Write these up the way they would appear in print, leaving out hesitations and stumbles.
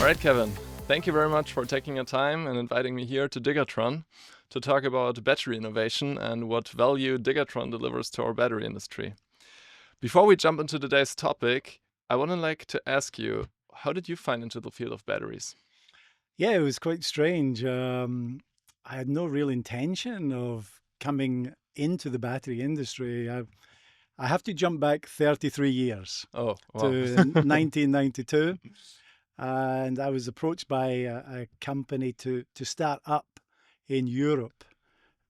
All right, Kevin, thank you very much for taking your time and inviting me here to Digatron to talk about battery innovation and what value Digatron delivers to our battery industry. Before we jump into today's topic, I would like to ask you, how did you find into the field of batteries? Yeah, it was quite strange. I had no real intention of coming into the battery industry. I have to jump back 33 years Oh, wow. to 1992, and I was approached by a company to start up in Europe,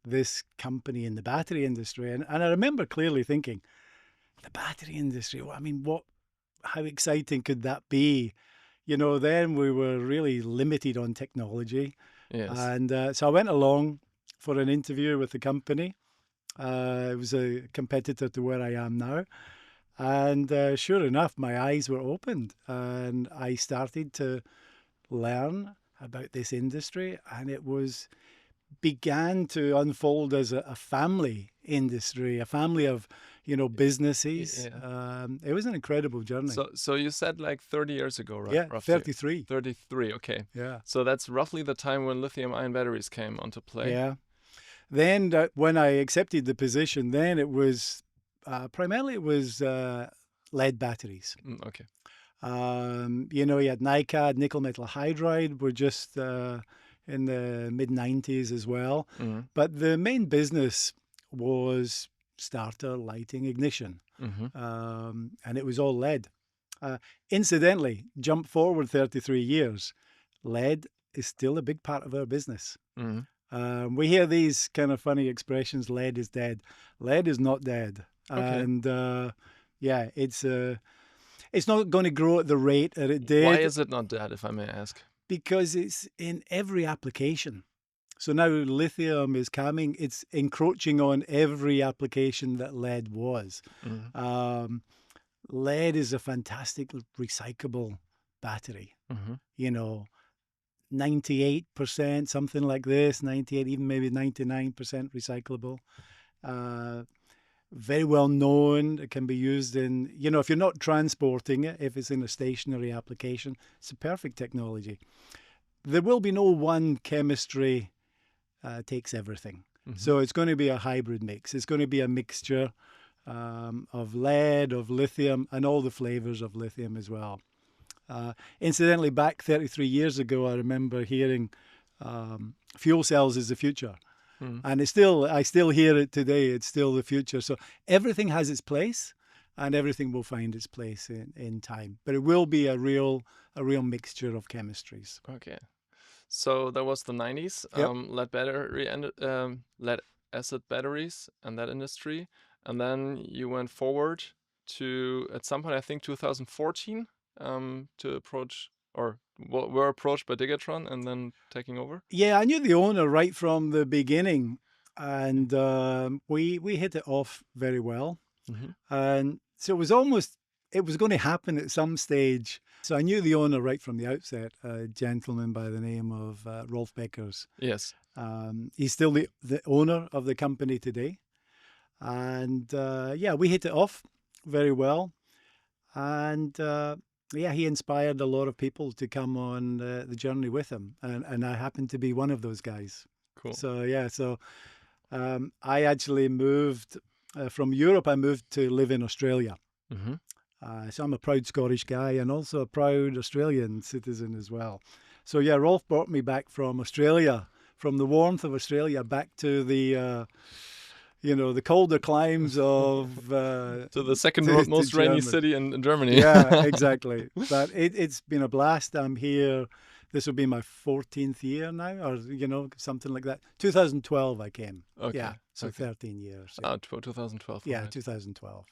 this company in the battery industry. And I remember clearly thinking, the battery industry, well, I mean, how exciting could that be? Then we were really limited on technology. Yes. And so I went along for an interview with the company. It was a competitor to where I am now. And sure enough, my eyes were opened and I started to learn about this industry. And it began to unfold as a family industry, a family of, businesses. Yeah. It was an incredible journey. So you said like 30 years ago, right? Yeah, Roughly. 33. 33, okay. Yeah. So that's roughly the time when lithium-ion batteries came onto play. Yeah. Then when I accepted the position, then it was primarily it was lead batteries. Okay. You had NiCad, nickel metal hydride were just in the mid 90s as well. Mhm. But the main business was starter, lighting, ignition. Mhm. And it was all lead. Incidentally, jump forward 33 years, lead is still a big part of our business. Mhm. We hear these kind of funny expressions, lead is dead. Lead is not dead. Okay. And yeah, it's not going to grow at the rate that it Why did is it not dead, if I may ask? because it's in every application. So now lithium is coming, it's encroaching on every application that lead was. Mhm. Um, Lead is a fantastic recyclable battery. Mhm. You know, 98%, something like this, 98, even maybe 99% recyclable. Uh, Very well known. It can be used in, if you're not transporting it, if it's in a stationary application, it's a perfect technology. There will be no one chemistry takes everything. Mhm. So it's going to be a hybrid mix. It's going to be a mixture of lead, of lithium, and all the flavors of lithium as well. Incidentally, back 33 years ago, I remember hearing fuel cells is the future. Mhm. And I still hear it today. It's still the future. So everything has its place and everything will find its place in time. But it will be a real mixture of chemistries. Okay. So that was the 90s, Yep. lead acid batteries and that industry. And then you went forward to, at some point, I think 2014, to approach or were approached by Digatron and then taking over. Yeah, I knew the owner right from the beginning. And we hit it off very well. Mm-hmm. And so it was going to happen at some stage. So I knew the owner right from the outset, a gentleman by the name of Rolf Beckers. Yes. He's still the owner of the company today. And yeah, we hit it off very well. And yeah, he inspired a lot of people to come on the journey with him. And I happened to be one of those guys. Cool. So yeah, I actually moved from Europe. I moved to live in Australia. Mm-hmm. So I'm a proud Scottish guy and also a proud Australian citizen as well. So yeah, Rolf brought me back from Australia, from the warmth of Australia, back to the colder climes of To the second to most rainy Germany. city in Germany. Yeah, exactly. But it's been a blast. I'm here. This will be my 14th year now, or something like that. 2012 I came. Okay. Yeah, so Okay. 13 years. Yeah, 2012. yeah, Right. 2012.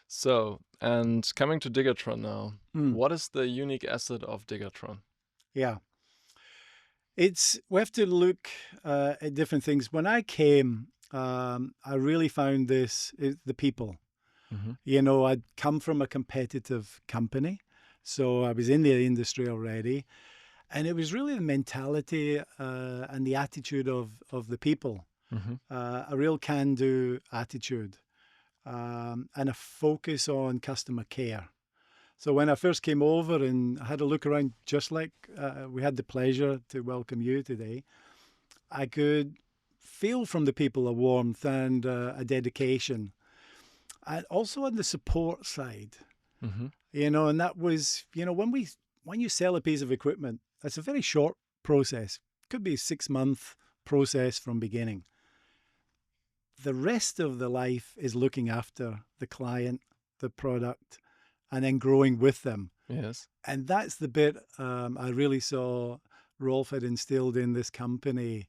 So, and coming to Digatron now, Mm, what is the unique asset of Digatron? yeah, we have to look at different things. When I came, I really found the people. Mm-hmm. I'd come from a competitive company, so I was in the industry already. And it was really the mentality and the attitude of the people, Mm-hmm. a real can-do attitude, and a focus on customer care. So when I first came over and had a look around, just like we had the pleasure to welcome you today, I could feel from the people a warmth and a dedication, and also on the support side, Mm-hmm. and that was, when you sell a piece of equipment, that's a very short process. Could be a 6-month process from beginning. The rest of the life is looking after the client, the product, and then growing with them. Yes. And that's the bit I really saw Rolf had instilled in this company,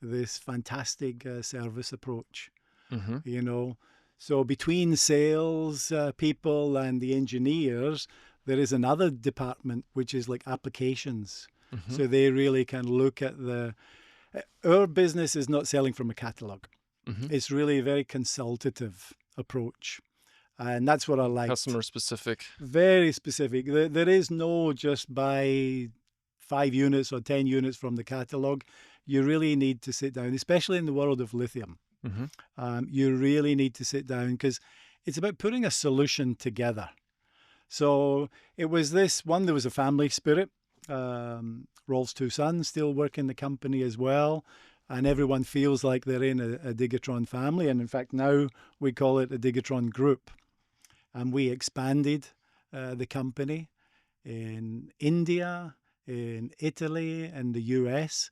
this fantastic service approach, Mm-hmm. you know. So between sales people and the engineers, there is another department which is like applications. Mm-hmm. So they really can look at our business is not selling from a catalog. Mm-hmm. It's really a very consultative approach. And that's what I liked. Customer specific. Very specific. There is no just buy 5 units or 10 units from the catalog. You really need to sit down, especially in the world of lithium. Mm-hmm. You really need to sit down because it's about putting a solution together. So it was this one, there was a family spirit. Rolf's 2 sons still work in the company as well. And everyone feels like they're in a Digatron family. And in fact, now we call it a Digatron group. And we expanded the company in India, in Italy, and the US.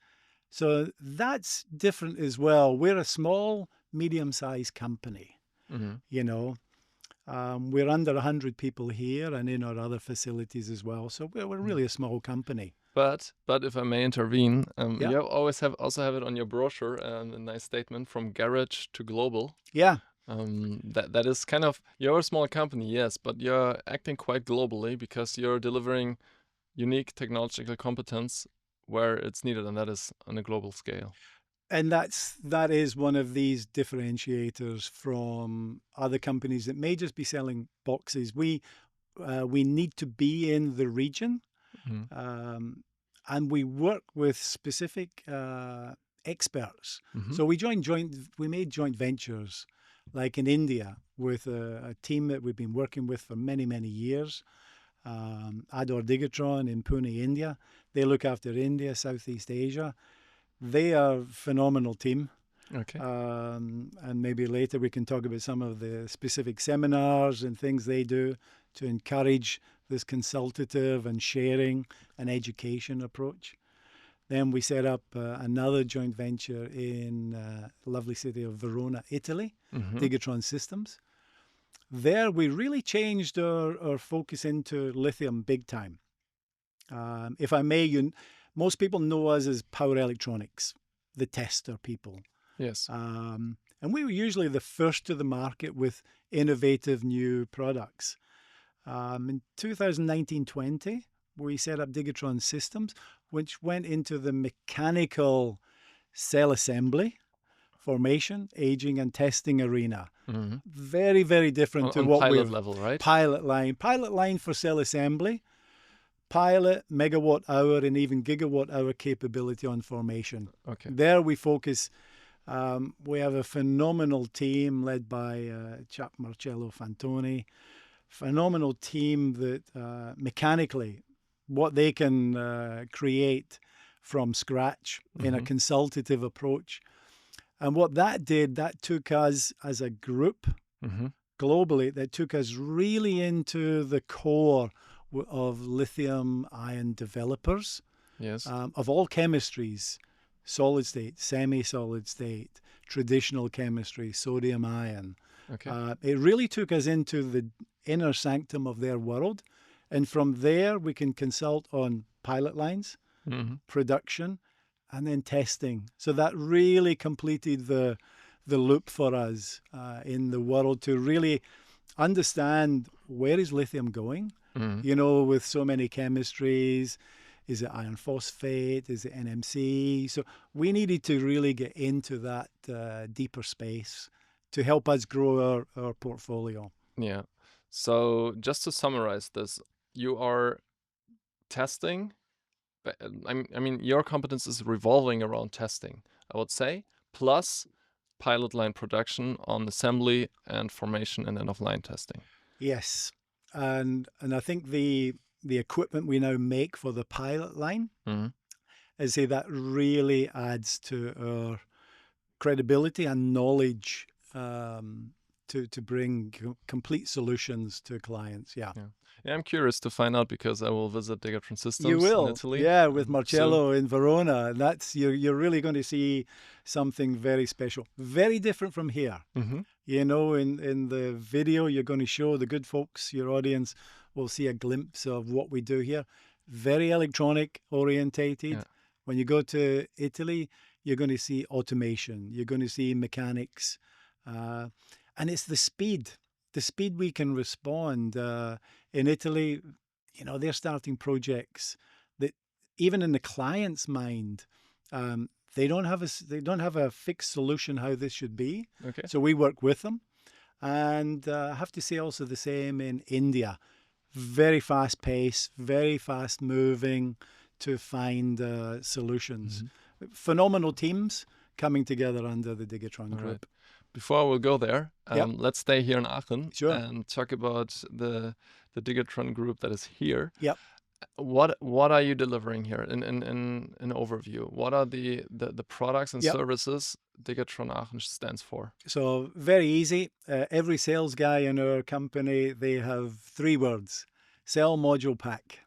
So that's different as well. We're a small, medium-sized company, Mm-hmm. We're under 100 people here and in our other facilities as well. So we're really a small company. But if I may intervene, Yeah, you always also have it on your brochure, a nice statement from garage to global. yeah. That is kind of, you're a small company, yes, but you're acting quite globally because you're delivering unique technological competence where it's needed, and that is on a global scale. And that is one of these differentiators from other companies that may just be selling boxes. We need to be in the region, Mm-hmm. and we work with specific experts. Mm-hmm. So we made joint ventures, like in India, with a team that we've been working with for many years. Ador Digatron in Pune, India. They look after India, Southeast Asia. They are a phenomenal team. Okay. And maybe later we can talk about some of the specific seminars and things they do to encourage this consultative and sharing and education approach. Then we set up another joint venture in the lovely city of Verona, Italy, Mm-hmm. Digatron Systems. There we really changed our focus into lithium big time. If I may, most people know us as power electronics, the tester people. Yes. And we were usually the first to the market with innovative new products. In 2019-20, we set up Digatron Systems, which went into the mechanical cell assembly, formation, aging, and testing arena. Mm-hmm. Very different to On what pilot we've... level, right? Pilot line for cell assembly, pilot, megawatt hour, and even gigawatt hour capability on formation. Okay. There we focus. We have a phenomenal team led by chap Marcello Fantoni. Phenomenal team that mechanically, what they can create from scratch in a Mm-hmm. consultative approach. And what that did, that took us as a group Mm-hmm. globally, that took us really into the core of lithium ion developers Yes. of all chemistries, solid state, semi-solid state, traditional chemistry, sodium ion. Okay. It really took us into the inner sanctum of their world. And from there, we can consult on pilot lines, Mm-hmm. production, and then testing. So that really completed the loop for us in the world to really understand where is lithium going, Mm-hmm. with so many chemistries. Is it iron phosphate? Is it NMC? So we needed to really get into that deeper space to help us grow our portfolio. Yeah. So just to summarize this, you are testing. I mean, your competence is revolving around testing, I would say, plus pilot line production on assembly and formation and end of line testing. Yes. and I think the equipment we now make for the pilot line, I say that really adds to our credibility and knowledge to bring complete solutions to clients. Yeah. Yeah, I'm curious to find out because I will visit Digatron You Systems in will, Italy. yeah, with soon. Marcello in Verona. And that's you're really going to see something very special, very different from here. You know, in the video you're going to show the good folks, your audience will see a glimpse of what we do here. Very electronic orientated. Yeah. When you go to Italy, you're going to see automation. You're going to see mechanics, and it's the speed we can respond. In Italy, you know, they're starting projects that even in the client's mind, they don't have a fixed solution how this should be. Okay. So we work with them, and I have to say also the same in India. Very fast pace, very fast moving to find solutions. Phenomenal teams coming together under the Digatron group. Right. Before we'll go there, let's stay here in Aachen and talk about the Digatron group that is here. Yep. What are you delivering here in an overview? What are the products and services Digatron Aachen stands for? So very easy. Every sales guy in our company, they have 3 words: cell, module, pack.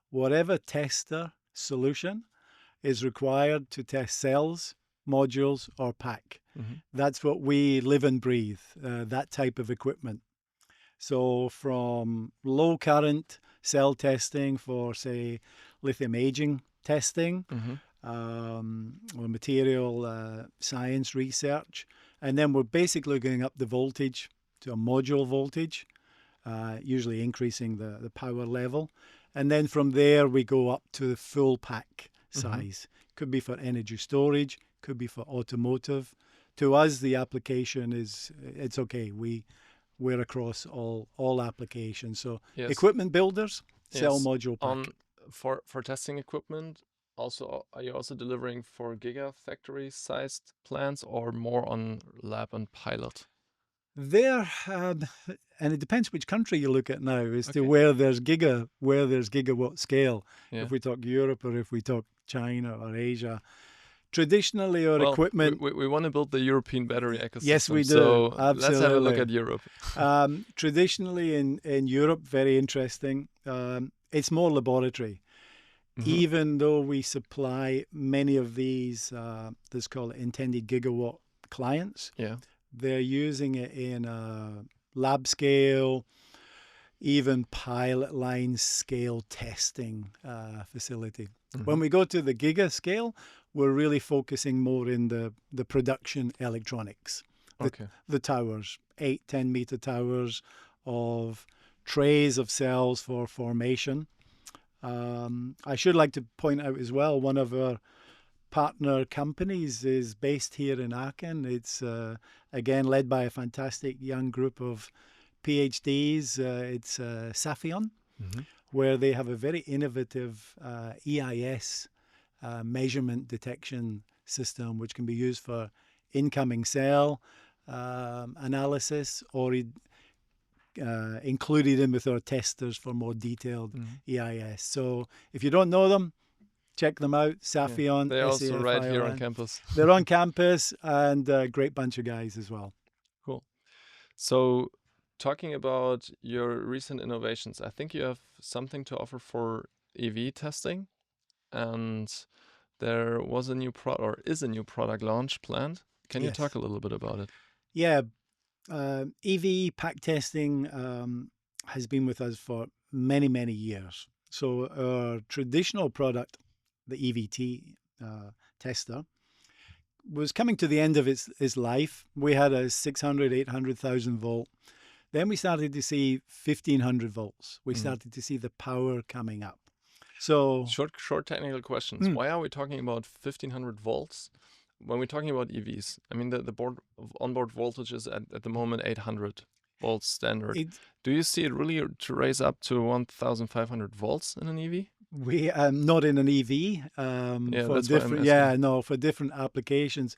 Whatever tester solution is required to test cells, modules, or pack. That's what we live and breathe, that type of equipment. So from low current cell testing for, say, lithium aging testing, or material science research, and then we're basically going up the voltage to a module voltage, usually increasing the power level. And then from there, we go up to the full pack size. Could be for energy storage, could be for automotive. To us, the application it's okay. We're across all applications. So equipment builders, cell, module, pack. For testing equipment, also are you also delivering for gigafactory-sized plants or more on lab and pilot? There, and it depends which country you look at now as to where there's gigawatt scale. If we talk Europe or if we talk China or Asia. Traditionally, our equipment... We want to build the European battery ecosystem. Yes, we do. So absolutely. Let's have a look at Europe. Traditionally in Europe, very interesting. It's more laboratory. Even though we supply many of these, let's call it intended gigawatt clients, they're using it in a lab scale, even pilot line scale testing facility. When we go to the giga scale, we're really focusing more in the production electronics. The towers, 8-10 meter towers of trays of cells for formation. I should like to point out as well, one of our partner companies is based here in Aachen. It's again led by a fantastic young group of PhDs. It's Safion, where they have a very innovative EIS measurement detection system, which can be used for incoming cell analysis or included in with our testers for more detailed EIS. So if you don't know them, check them out. Safion. They're also right here on campus. They're on campus, and a great bunch of guys as well. Cool. So talking about your recent innovations, I think you have something to offer for EV testing, and there was a new product, or is a new product launch planned. Can you talk a little bit about it? Yeah. EV pack testing has been with us for many, many years. So our traditional product, the EVT tester, was coming to the end of its life. We had a 600, 800,000 volt. Then we started to see 1,500 volts. We started to see the power coming up. So short technical questions. Why are we talking about 1,500 volts when we're talking about EVs? I mean, the onboard voltage is at the moment 800 volts standard. Do you see it really to raise up to 1,500 volts in an EV? We not in an EV. For different, for different applications.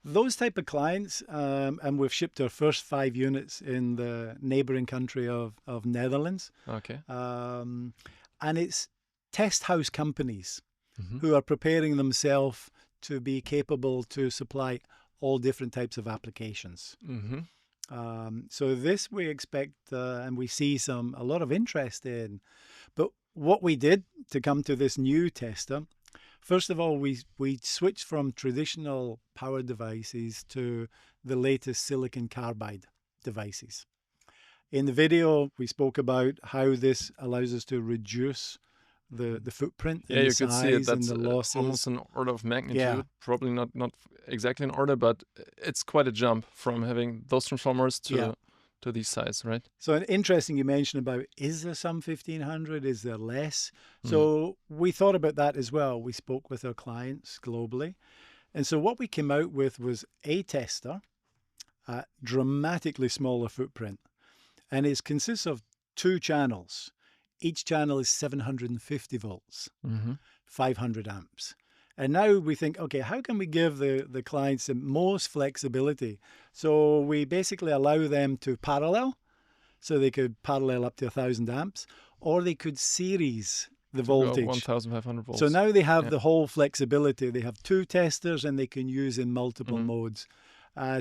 those type of clients, and we've shipped our first 5 units in the neighboring country of Netherlands. Okay. And it's test house companies Mm-hmm. who are preparing themselves to be capable to supply all different types of applications. Mm-hmm. So this we expect, and we see a lot of interest in. But what we did to come to this new tester, first of all, we switched from traditional power devices to the latest silicon carbide devices. In the video, we spoke about how this allows us to reduce the footprint Yeah, and the you could see it. size and That's the losses. almost an order of magnitude. Yeah. Probably not exactly an order, but it's quite a jump from having those transformers Yeah. to these size, right? So interesting you mentioned about, is there some 1500? Is there less? Mhm. So we thought about that as well. We spoke with our clients globally. And so what we came out with was a tester, a dramatically smaller footprint. And it consists of 2 channels. Each channel is 750 volts, Mm-hmm. 500 amps. And now we think, okay, how can we give the clients the most flexibility? So we basically allow them to parallel, so they could parallel up to 1,000 amps, or they could series the voltage. 1,500 volts. So now they have Yeah. the whole flexibility. They have 2 testers and they can use in multiple Mhm. modes.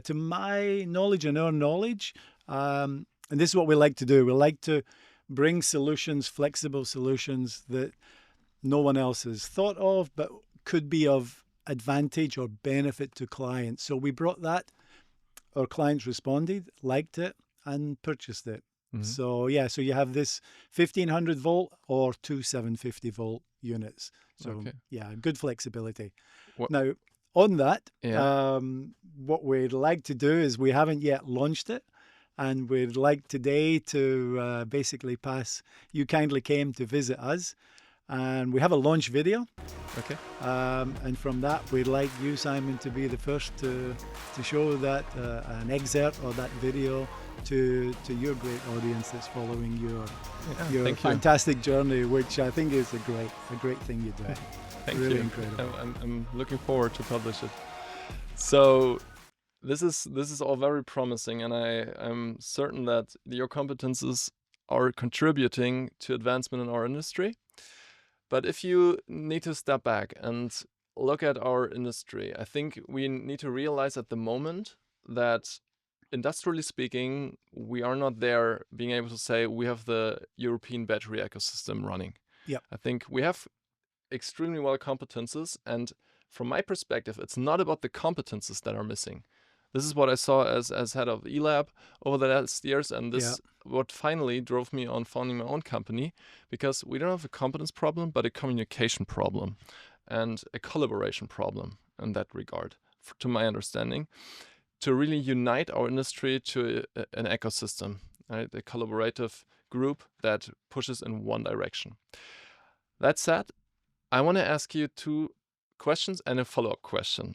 To my knowledge and our knowledge, and this is what we like to do, we like to bring solutions, flexible solutions that no one else has thought of, but could be of advantage or benefit to clients. So we brought that. Our clients responded, liked it, and purchased it. Mhm. So yeah, so you have this 1,500 volt or 2 750 volt units. So Okay. yeah, good flexibility. What- Now, on that, Yeah. what we'd like to do is, we haven't yet launched it, and we'd like today to basically pass. You kindly came to visit us, and we have a launch video. Okay. And from that, we'd like you, Simon, to be the first to show that an excerpt or that video to your great audience that's following your Thank you. fantastic journey, which I think is a great thing you do. Thank Really you. incredible. I'm looking forward to publish it. So this is all very promising, and I'm certain that your competences are contributing to advancement in our industry. But if you need to step back and look at our industry, I think we need to realize at the moment that, industrially speaking, we are not there being able to say we have the European battery ecosystem running. Yep. I think we have extremely well competences, and from my perspective, it's not about the competences that are missing. This is what I saw as head of eLab over the last years, and this what finally drove me on founding my own company, because we don't have a competence problem, but a communication problem and a collaboration problem in that regard, to my understanding, to really unite our industry to an ecosystem, right? A collaborative group that pushes in one direction. That said, I want to ask you 2 questions and a follow-up question.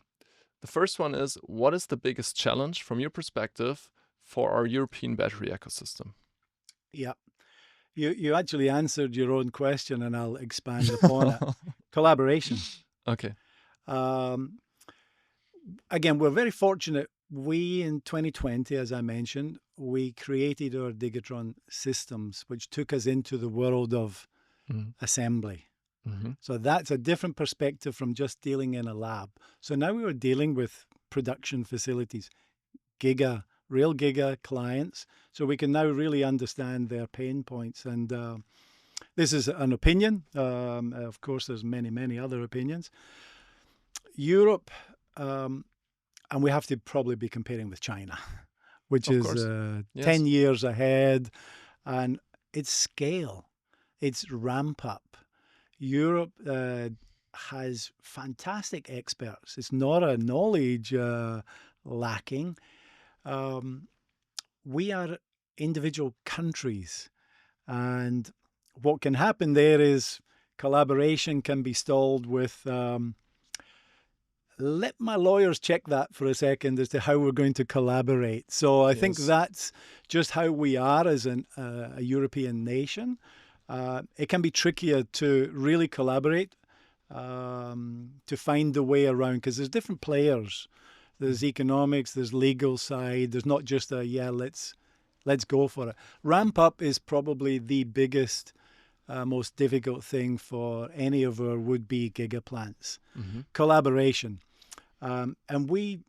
The first one is, what is the biggest challenge from your perspective for our European battery ecosystem? Yeah. You actually answered your own question, and I'll expand upon it. Collaboration. Okay. Again, we're very fortunate. We, in 2020, as I mentioned, we created our Digatron systems, which took us into the world of Mhm. assembly. Mhm. So that's a different perspective from just dealing in a lab. So now we were dealing with production facilities, real giga clients. So we can now really understand their pain points. And this is an opinion. Of course, there's many other opinions. Europe, and we have to probably be comparing with China, which Of is course. 10 Yes. years ahead. And it's scale, it's ramp up. Europe has fantastic experts. It's not a knowledge lacking. We are individual countries, and what can happen there is collaboration can be stalled with let my lawyers check that for a second as to how we're going to collaborate. So I think Yes. that's just how we are as a European nation. It can be trickier to really collaborate, to find the way around, because there's different players There's economics, there's legal side. There's not just a, yeah, let's go for it. Ramp up is probably the biggest, most difficult thing for any of our would-be gigaplants. Collaboration. And we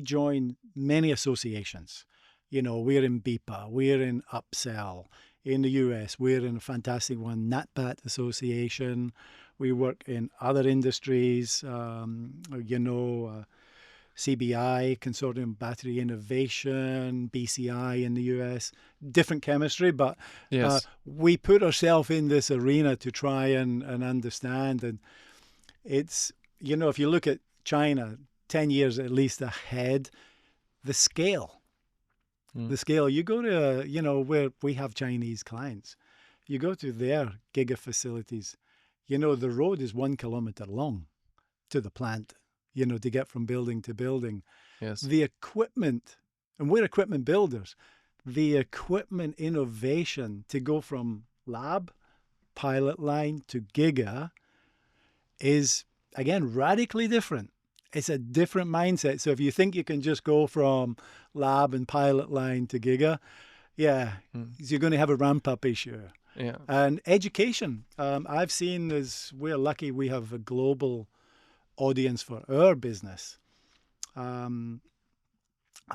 join many associations. You know, we're in BIPA, we're in Upsell. In the US, we're in a fantastic one, NatBat Association. We work in other industries, CBI, Consortium Battery Innovation, BCI in the US. Different chemistry, but Yes. we put ourselves in this arena to try and understand. And it's, you know, if you look at China, 10 years at least ahead, the scale. The scale, you go to, where we have Chinese clients, you go to their giga facilities, the road is 1 kilometer long to the plant, to get from building to building. Yes. The equipment, and we're equipment builders, the equipment innovation to go from lab, pilot line to giga is, again, radically different. It's a different mindset. So if you think you can just go from lab and pilot line to giga, you're going to have a ramp up issue. Yeah. And education. I've seen we're lucky we have a global audience for our business. I've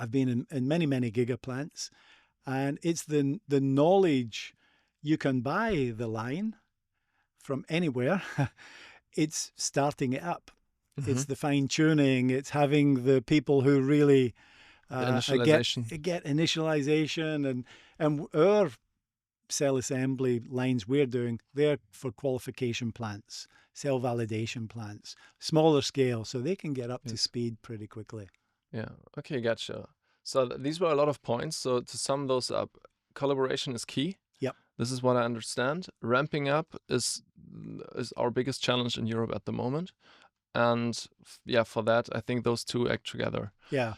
been in many, many giga plants, and it's the knowledge. You can buy the line from anywhere. It's starting it up. It's the fine tuning. It's having the people who really get initialization, and our cell assembly lines we're doing, they're for qualification plants, cell validation plants, smaller scale, so they can get up to speed pretty quickly. Yeah. Okay, gotcha. So these were a lot of points. So to sum those up, collaboration is key. Yep. This is what I understand. Ramping up is our biggest challenge in Europe at the moment. And for that, I think those two act together. Yeah.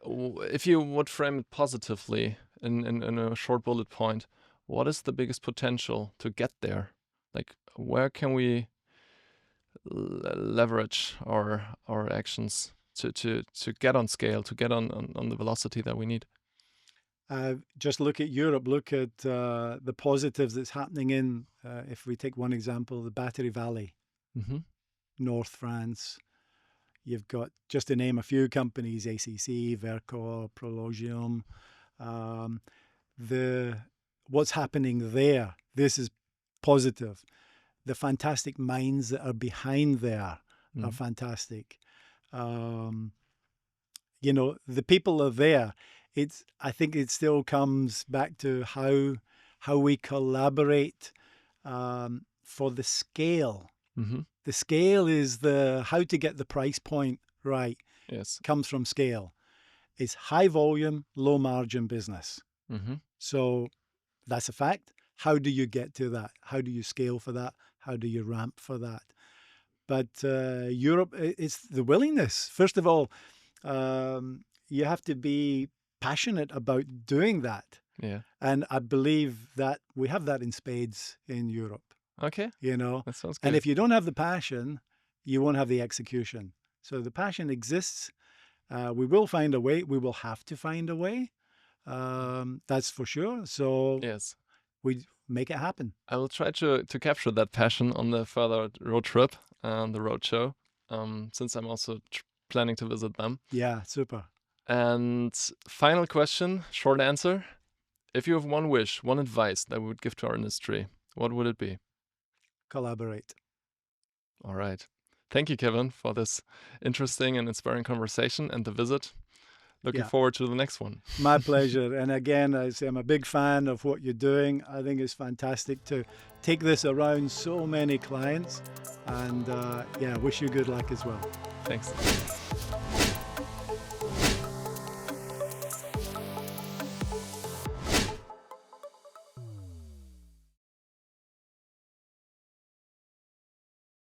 If you would frame it positively in a short bullet point, what is the biggest potential to get there? Like, where can we leverage our actions to get on scale, to get on the velocity that we need? Just look at Europe, look at the positives that's happening in, if we take one example, the Battery Valley. North France. You've got, just to name a few companies, ACC, Verkor, Prologium. What's happening there, this is positive. The fantastic minds that are behind there are fantastic. The people are there. I think it still comes back to how we collaborate for the scale. The scale is how to get the price point right. Yes. Comes from scale. It's high volume, low margin business. So that's a fact. How do you get to that? How do you scale for that? How do you ramp for that? But Europe, it's the willingness. First of all, you have to be passionate about doing that. Yeah. And I believe that we have that in spades in Europe. Okay. That sounds good. And if you don't have the passion, you won't have the execution. So the passion exists. We will find a way. We will have to find a way. That's for sure. So yes, we make it happen. I will try to capture that passion on the further road trip and the road show, since I'm also planning to visit them. Yeah, super. And final question, short answer. If you have one wish, one advice that we would give to our industry, what would it be? Collaborate. All right. Thank you, Kevin, for this interesting and inspiring conversation and the visit. Looking forward to the next one. My pleasure. And again, I say I'm a big fan of what you're doing. I think it's fantastic to take this around so many clients. And wish you good luck as well. Thanks.